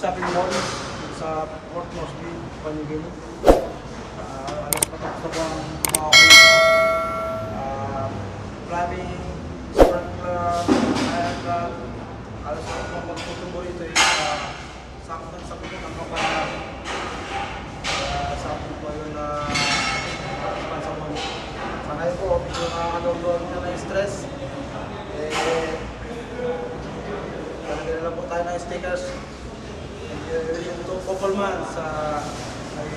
shopping mall sa Port Moresby, Panigin. Alas patapos na po ang mga plumbing, sprinkler, fire truck. Alas na po magtutumbo rito sakto po ng kapal sa akin po yun na sa ngayon po, medyo nakakadawag na stress. Talagyan na lang po tayo ng stickers. Yung 2 couple months may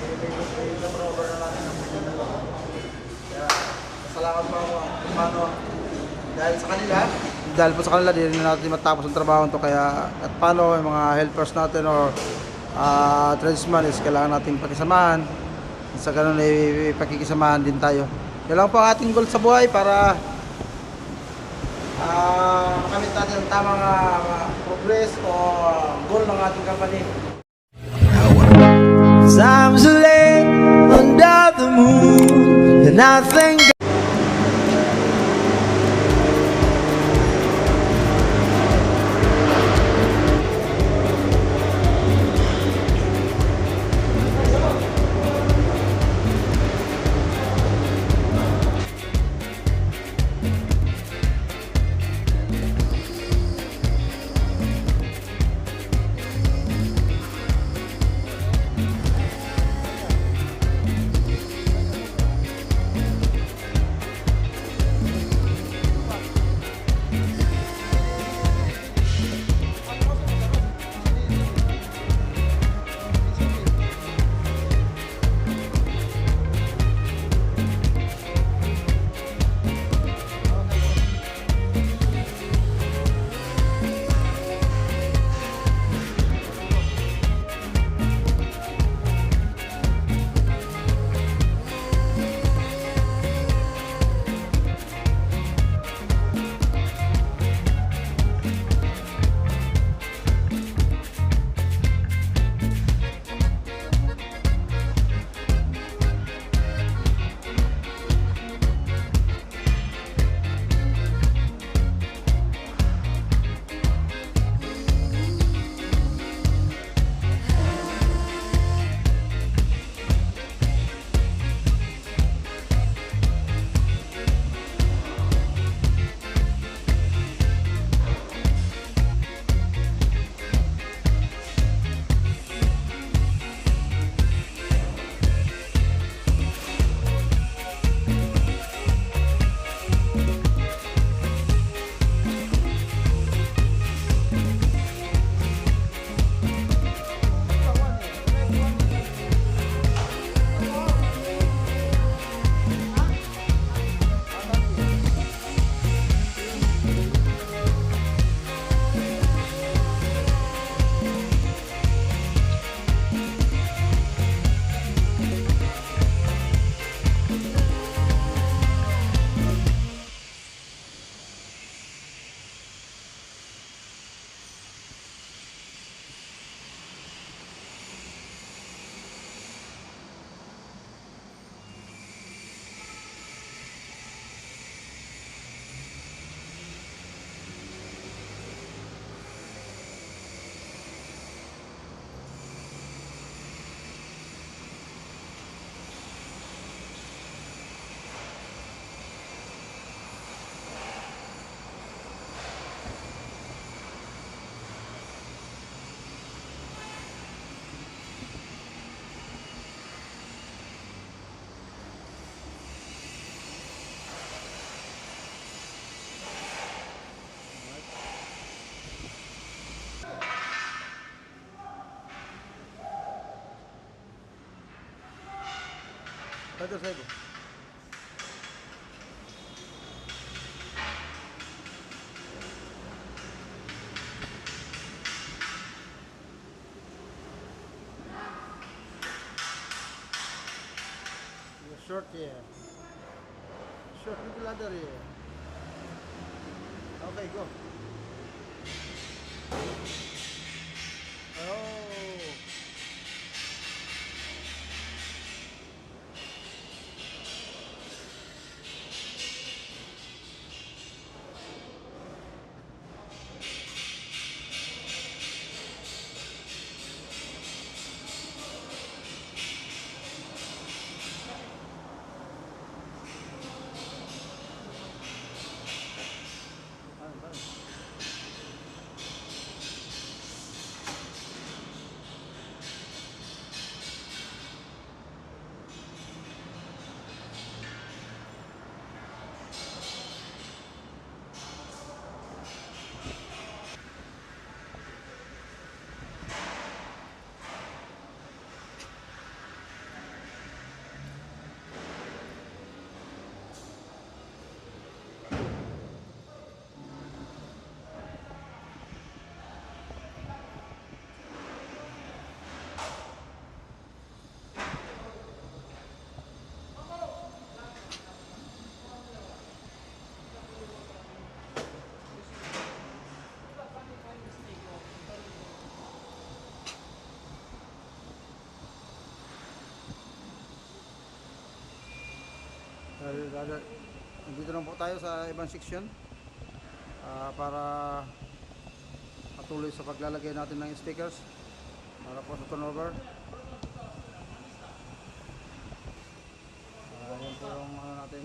na-prover na natin ng video na lang. Kaya masalamat po ako kung paano dahil po sa kanila din natin matapos ang trabaho ito. Kaya at paano yung mga helpers natin or tradesman is kailangan natin pakisamahan. Sa ganun ay pakikisamahan din tayo. Yan lang po ang ating goal sa buhay para makamit natin ang tamang progress o goal ng ating company. Times are late under the moon, and I think Ito sa ibo. Short here. Short with the ladder here. Okay, go. Oh. Dito lang po tayo sa ibang section para patuloy sa paglalagay natin ng stickers para po sa turnover. Yan po yung ano natin.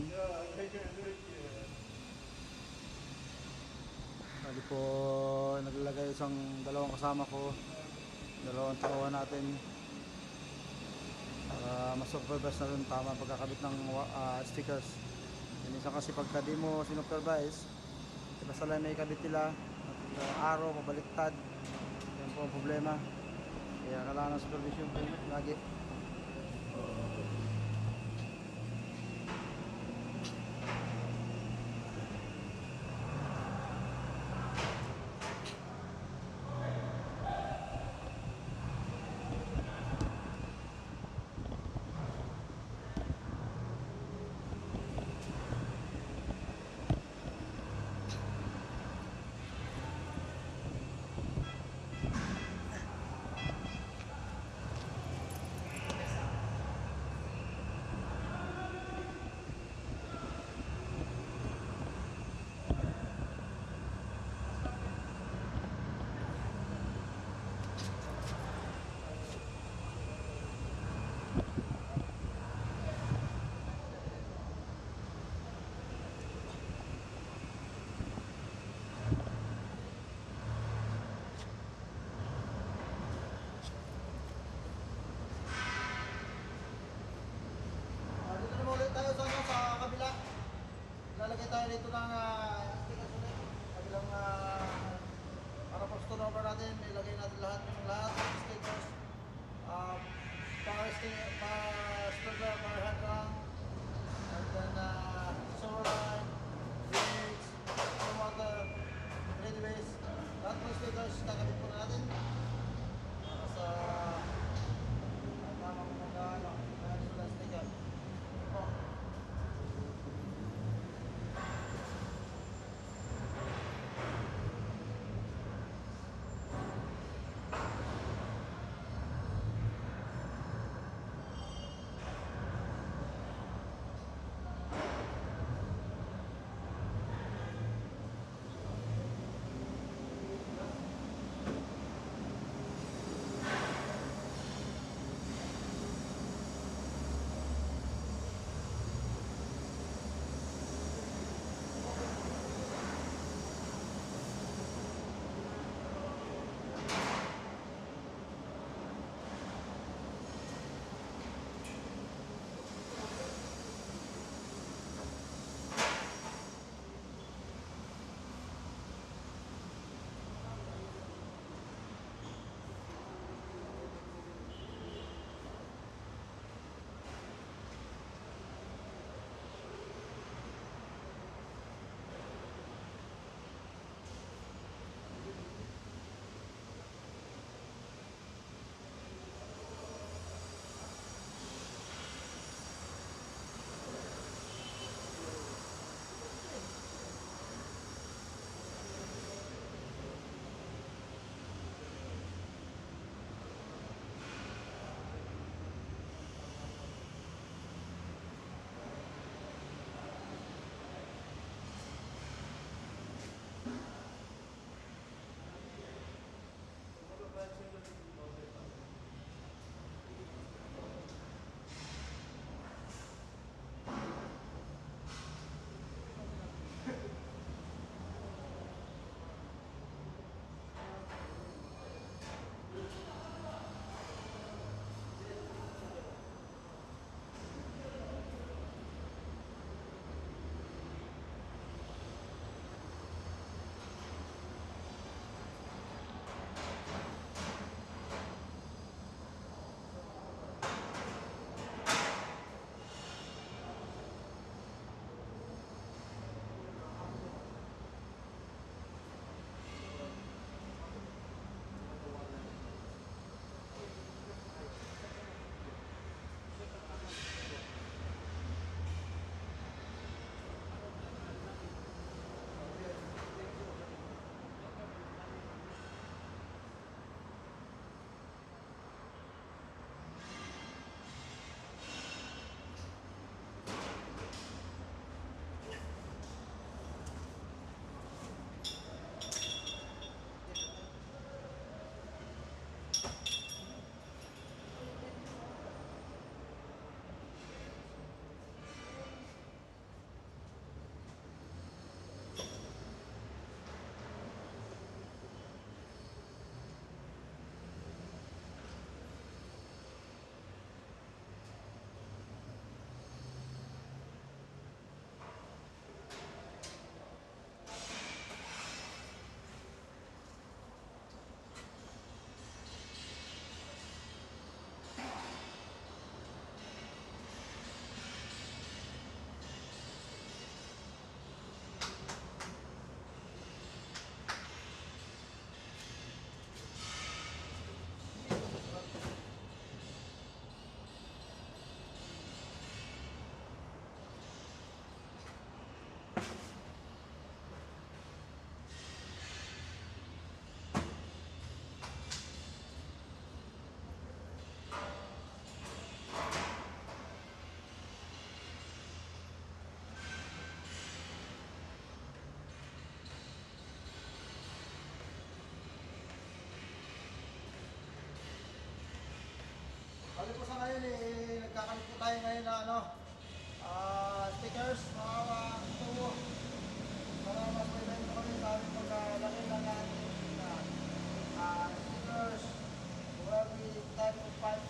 Lagi po naglalagay dalawang kasama ko, dalawang tauhan natin para ma-supervise na rin tama pagkakabit ng stickers. Minsan kasi pagka di mo sinupervise, basta lang may kabit nila, araw, mabaliktad, yan po ang problema. Kaya kailangan ng supervision po lagi. Dito naman ulit tayo sa kabila. Lalagay tayo dito ng stickers ulit. Kabilang para pag turnover natin, ilagay natin lahat ng stickers. Sticker, para handgun, and then silver line, brakes, water, ready base. Lahat ng stickers kakabit po natin. Para sa tamang mga sticker. tayo ngayon na ano, stickers, mga tubo. Para mas may tayo kami sa aming pagkalaki lang yan. Stickers, whatever type of pipe.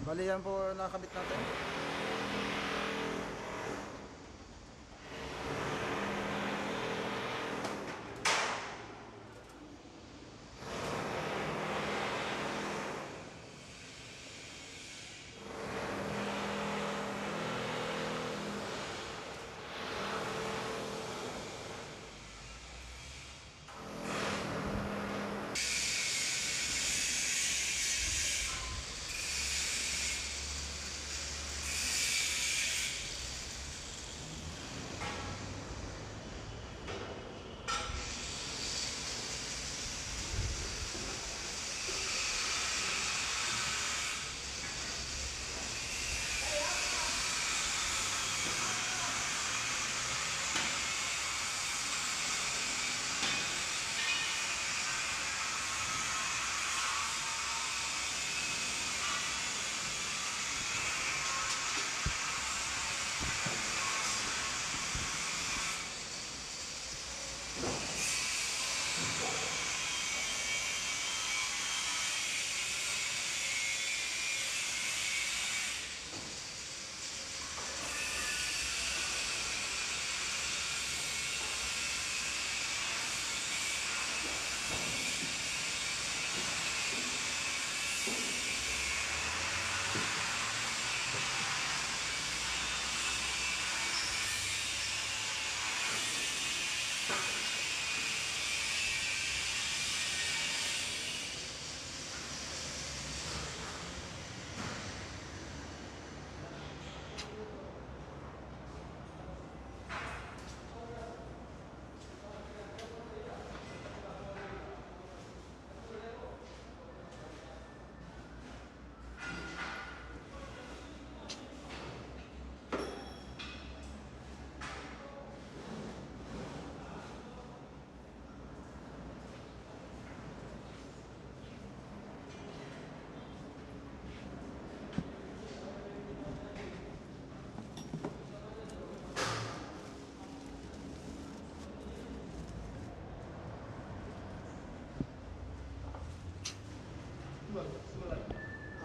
Bali yan po nakakabit natin.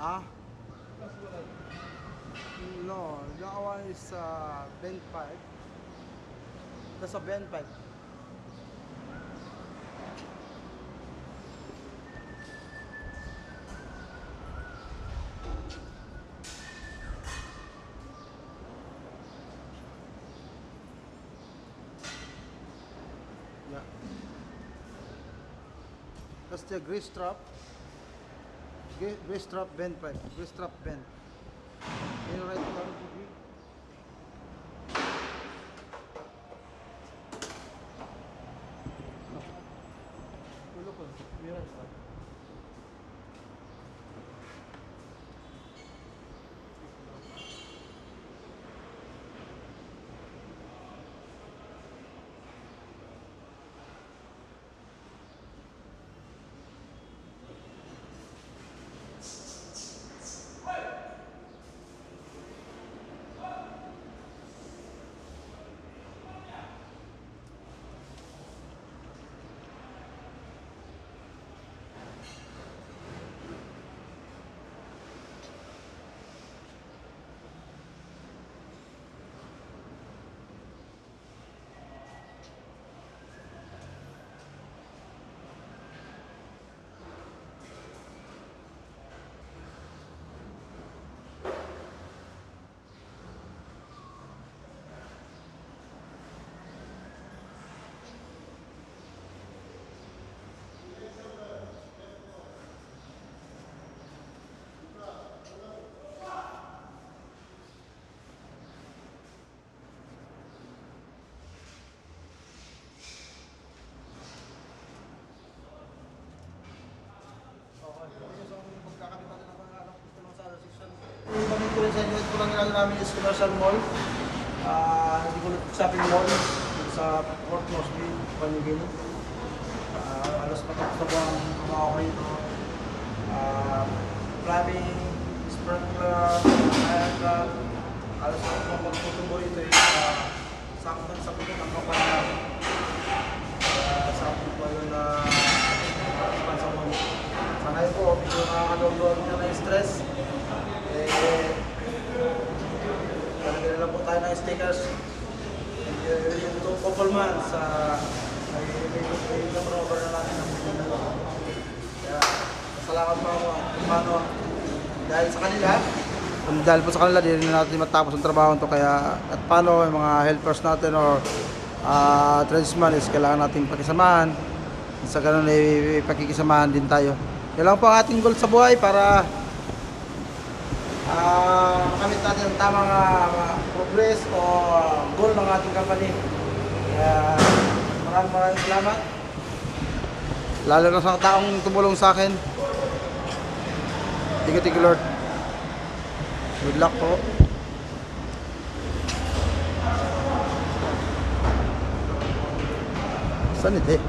Ah? No, that one is bend 5. That's a bend 5. Yeah. That's the grease trap. Grease trap bend 5. Grease trap bend. Can you write it down for me? Look, mirror. Ibalik ko rin sa inyo, ito lang ginagawa namin is commercial mall. Hindi ko shopping mall sa Port Moresby, Panigin. Alas patapos na po ang mga ko rito. Plumbing, sprinkler, iron rod. Alas na po magtutubo rito sakto sa puto ng kapal na sakto po yun na sa mall. Sa ngayon po, medyo nakakadawag na stress. stickers. Yung couple man sa ay may na-prover na natin ng video na. Kaya salamat po ako kung paano dahil sa kanila. Dahil po sa kanila, di rin natin matapos ang trabaho to. Kaya at paano yung mga helpers natin or tradesman is kailangan natin pakisamahan. Sa ganun ay pakikisamahan din tayo. Yan lang po ang ating goal sa buhay para makamit natin ang tamang progress o goal ng ating company. Kaya maraming salamat. Lalo na sa taong tumulong sa akin. Thank you Lord. Good luck po. Saan ito?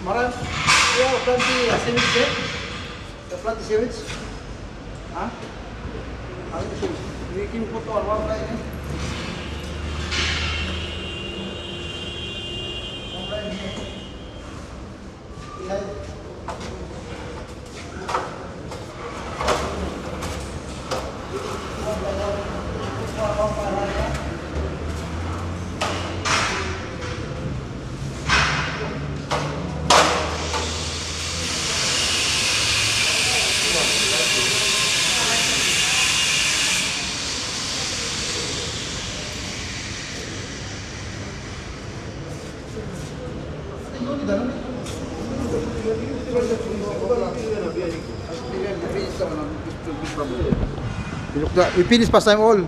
Maran, yeah, plenty sewage there. The plenty sewage. Huh? How is it? We can put on one line. One line here. We finished past time all.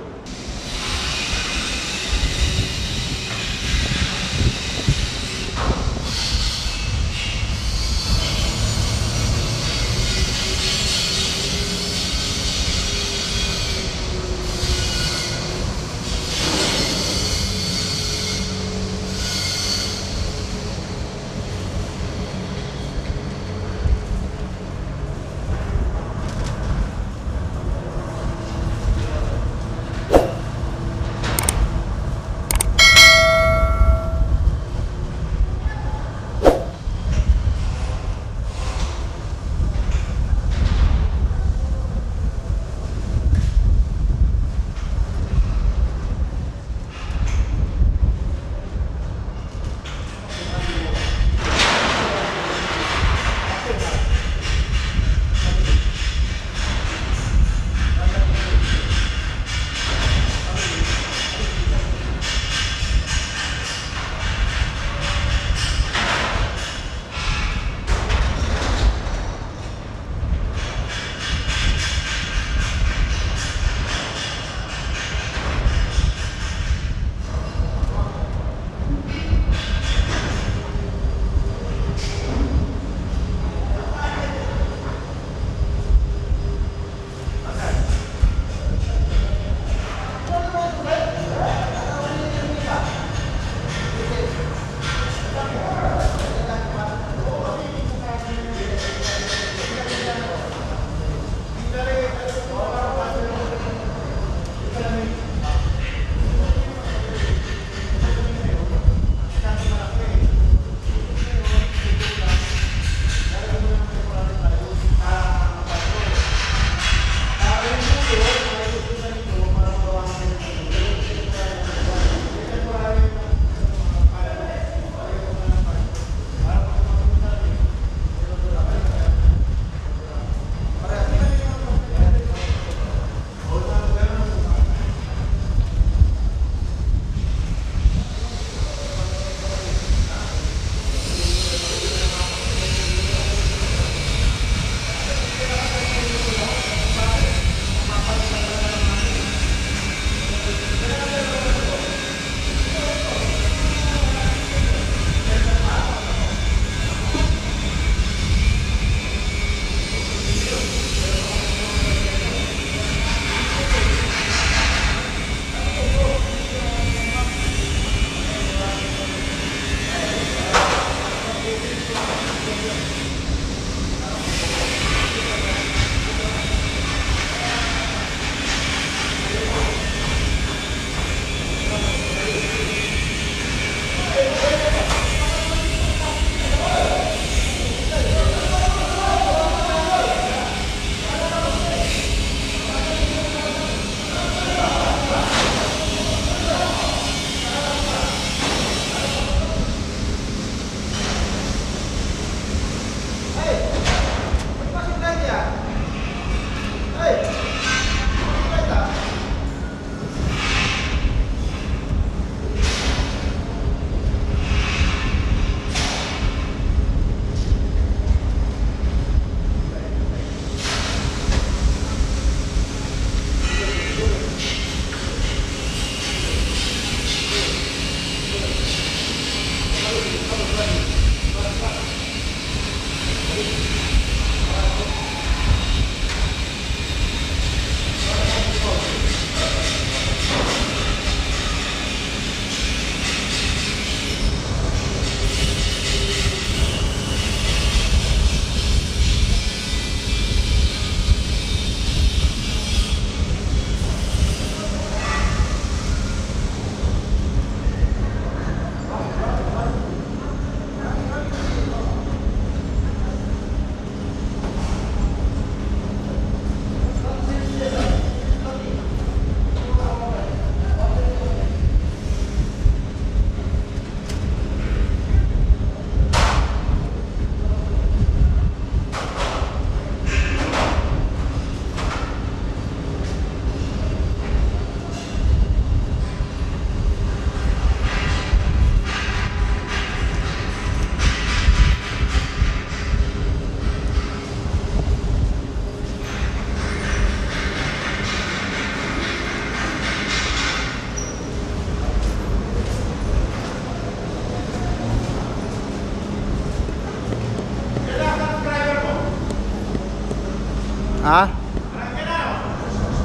Ha?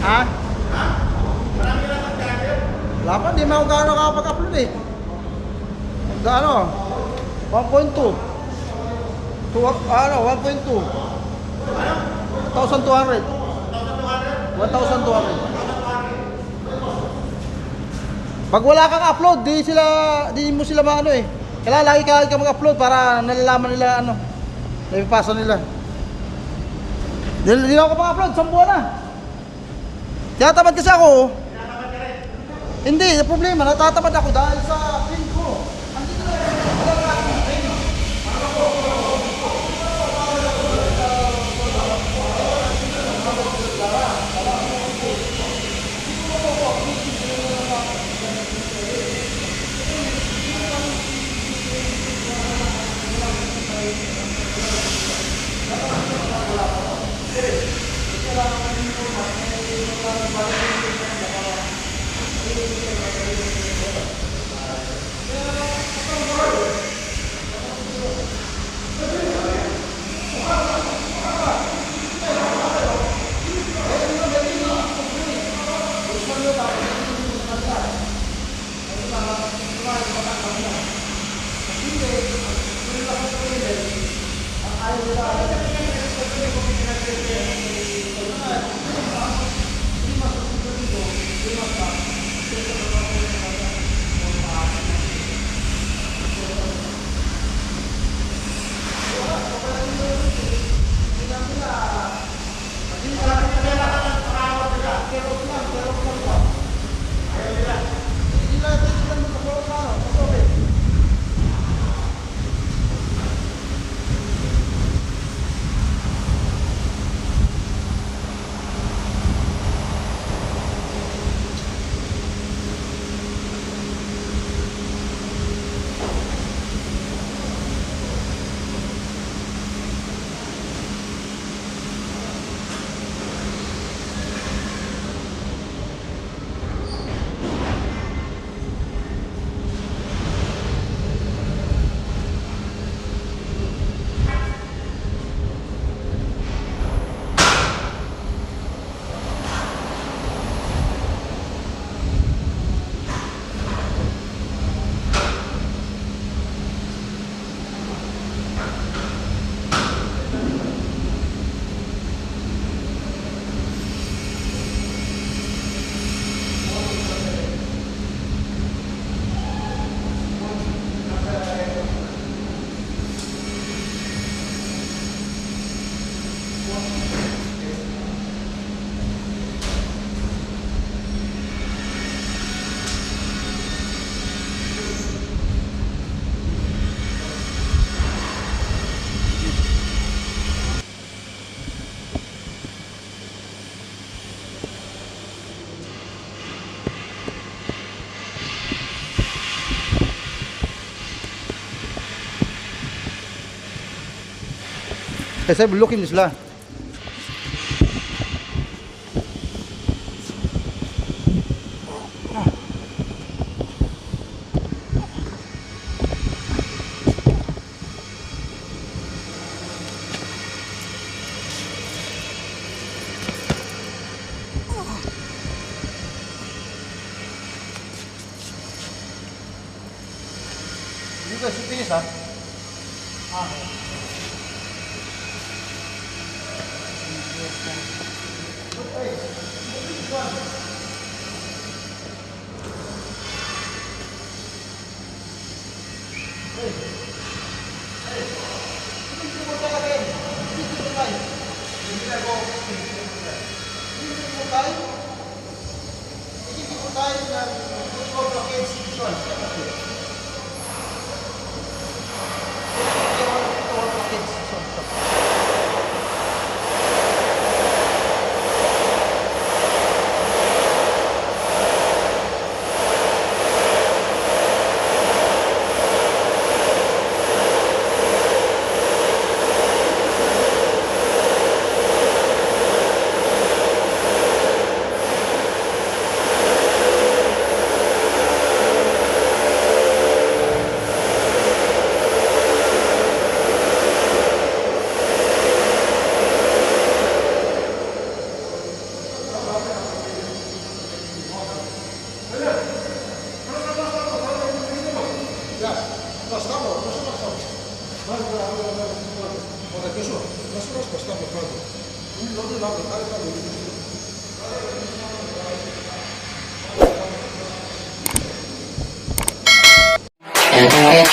Ha? Wala pa, di mo gaano nakapag-upload eh. Gaano? 1.2. 1.2. 1,200. 1,200. Pag wala kang upload, di mo sila maano eh. Kailangan lagi ka mag-upload para nalalaman nila ano. Naipapasa nila. Hindi na ako pang-upload, 1 buwan na. Tinatamad kasi ako. Hindi, problema, natatamad ako dahil sa pin ko. Andito na Kasi bulukin sila. si Pinis ha.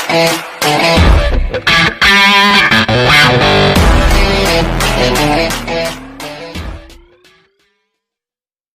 Thank you.